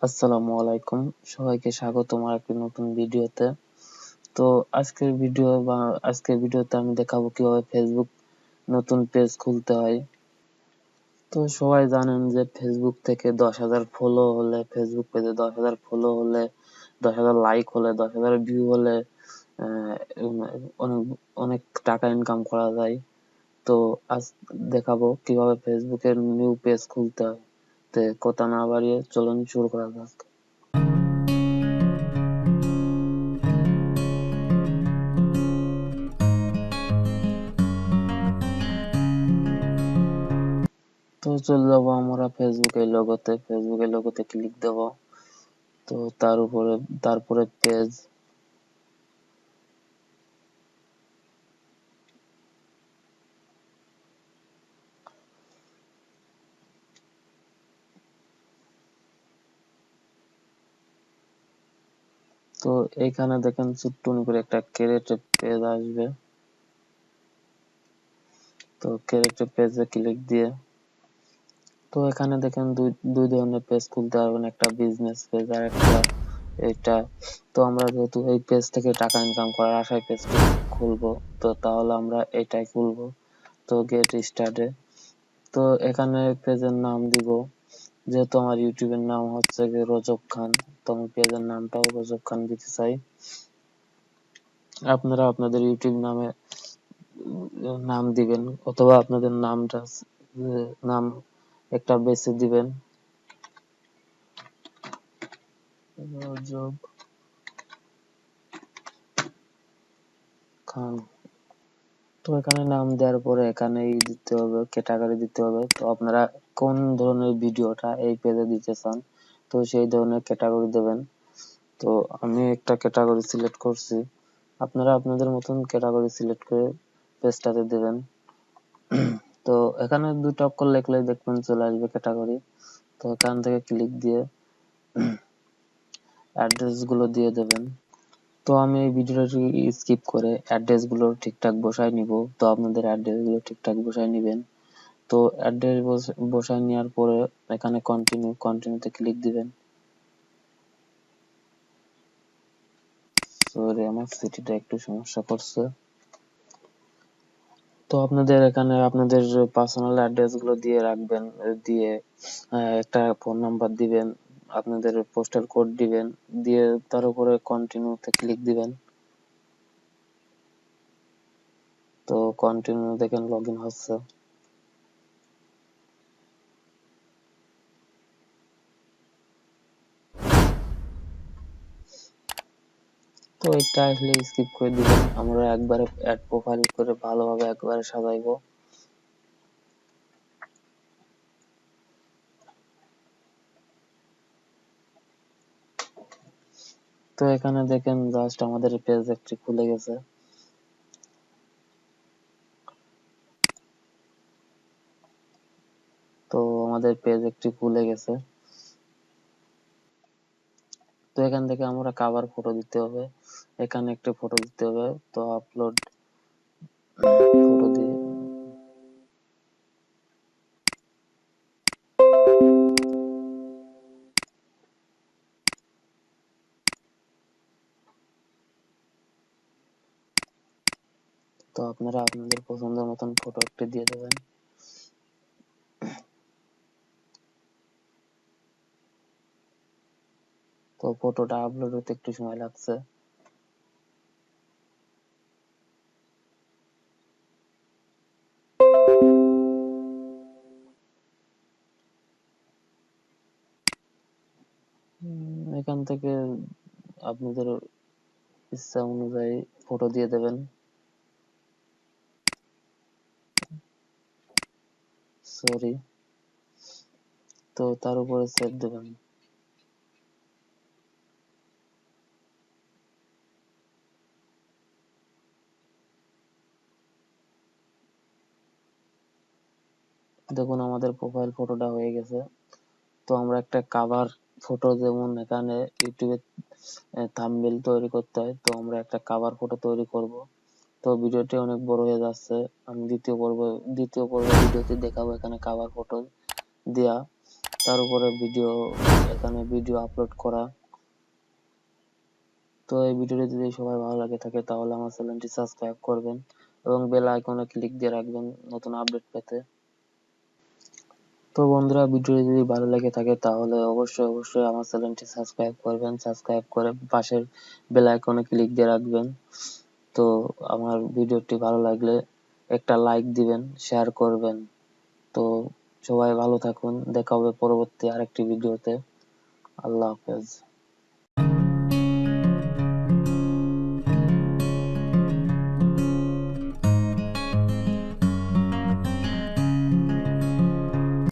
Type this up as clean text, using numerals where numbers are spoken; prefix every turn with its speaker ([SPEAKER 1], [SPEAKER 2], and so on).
[SPEAKER 1] আসসালামু আলাইকুম, সবাইকে স্বাগত আমার একটি নতুন ভিডিওতে। তো আজকের ভিডিওতে আমি দেখাবো কিভাবে ফেসবুক নতুন পেজ খুলতে হয়। তো সবাই জানেন যে ফেসবুক থেকে 10,000 ফলো হলে, ফেসবুক পেজে 10,000 ফলো হলে, 10,000 লাইক হলে, 10,000 ভিউ হলে আহ, অনেক অনেক টাকা ইনকাম করা যায়। তো আজ দেখাবো কিভাবে ফেসবুকের নিউ পেজ খুলতে হয়। তো কথা না বাড়িয়ে চলুন শুরু করা যাক। তো চলে যাবো আমরা ফেসবুকের লোগোতে ক্লিক দেব। তো তারপরে পেজ। তো এইখানে দেখেন ছোট্ট করে একটা ক্রিয়েটিভ পেজ আসবে। তো ক্রিয়েটিভ পেজে ক্লিক দিয়ে তো এখানে দেখেন দুই ধরনের পেজ খুলতে পারবেন, একটা বিজনেস পেজ আর একটা এটা। তো আমরা যেহেতু এই পেজ থেকে টাকা ইনকাম করার আশায় পেজটি খুলবো, তো তাহলে আমরা এটাই খুলবো। তো গেট স্টার্টে তো এখানে পেজের নাম দিব, যেহেতু আমার ইউটিউবের নাম হচ্ছে গিয়ে রজব খান, তো আমি পেজের নামটাও রজব খান দিতে চাই। আপনারা আপনাদের ইউটিউব নাম দিবেন, অথবা আপনাদের নাম একটা বেছে দিবেন, রজব খান। তো এখানে নাম দেওয়ার পরে এখানে দিতে হবে, ক্যাটাগরি দিতে হবে। তো আপনারা কোন ধরনের ভিডিওটা এই পেজে দিতে চান, তো সেই ধরনের ক্যাটাগরি দেবেন। তো আমি একটা ক্যাটাগরি সিলেক্ট করছি, আপনারা আপনাদের মতন ক্যাটাগরি সিলেক্ট করে পেজটাতে দেবেন। তো এখানে দুটো অক্ষর লিখলেই দেখবেন চলে আসবে ক্যাটাগরি। তো এখান থেকে ক্লিক দিয়ে অ্যাড্রেস গুলো দিয়ে দেবেন। তো আমি এই ভিডিওটি স্কিপ করে অ্যাড্রেস গুলো ঠিকঠাক বসায় নিব। তো আপনাদের অ্যাড্রেস গুলো ঠিকঠাক বসায় নিবেন। তো অ্যাড্রেস বসায় নেওয়ার পরে এখানে কন্টিনিউতে ক্লিক দিবেন। সরি, আমার সিটিটা একটু সমস্যা করছে। তো আপনাদের এখানে আপনাদের পার্সোনাল অ্যাড্রেস গুলো দিয়ে রাখবেন, দিয়ে একটা ফোন নাম্বার দিবেন, আপনাদের পোস্টাল কোড দিবেন, দিয়ে তার উপরে কন্টিনিউতে ক্লিক দিবেন। তো কন্টিনিউ দেখেন লগ ইন হচ্ছে। তো এটা আসলে স্কিপ করে দিবেন, আমরা একবারে অ্যাড প্রোফাইল করে ভালোভাবে একবারে সাজাইবো। তো এখানে দেখেন জাস্ট আমাদের পেজ একটি খুলে গেছে। তো আমাদের পেজ একটি খুলে গেছে। তো এখান থেকে আমরা কভার ফটো দিতে হবে, এখানে একটি ফটো দিতে হবে। তো আপলোড ফটো দিয়ে তো আপনারা আপনাদের পছন্দের মতন ফটো একটি দিয়ে দেবেন। তো ফটোটা আপলোড হতে একটু সময় লাগছে। এখান থেকে আপনাদের ইচ্ছা অনুযায়ী ফটো দিয়ে দেবেন। সরি। তো তার উপরে সেভ দেবেন। দেখুন আমাদের প্রোফাইল ফটোটা হয়ে গেছে। তো আমরা একটা কভার ফটো, যেমন এখানে ইউটিউবে থাম্বনেল তৈরি করতে হয়, তো আমরা একটা কভার ফটো তৈরি করব। তো ভিডিওটি অনেক বড় হয়ে যাচ্ছে, আমি দ্বিতীয় পর্ব ভিডিওতে দেখাবো এখানে কভার ফটো দেয়া। তার উপরে এখানে ভিডিও আপলোড করা। তো এই ভিডিওটি যদি সবাই ভালো লাগে থাকে তাহলে আমার চ্যানেলটি সাবস্ক্রাইব করবেন এবং বেল আইকনে ক্লিক দিয়ে রাখবেন নতুন আপডেট পেতে। তো বন্ধুরা, ভিডিওটি যদি ভালো লেগে থাকে তাহলে অবশ্যই আমার চ্যানেলটি সাবস্ক্রাইব করবেন, সাবস্ক্রাইব করে পাশের বেল আইকনে ক্লিক দিয়ে রাখবেন। তো আমার ভিডিওটি ভালো লাগলে একটা লাইক দিবেন, শেয়ার করবেন। তো সবাই ভালো থাকুন, দেখা হবে পরবর্তী আরেকটি ভিডিওতে। আল্লাহ হাফেজ।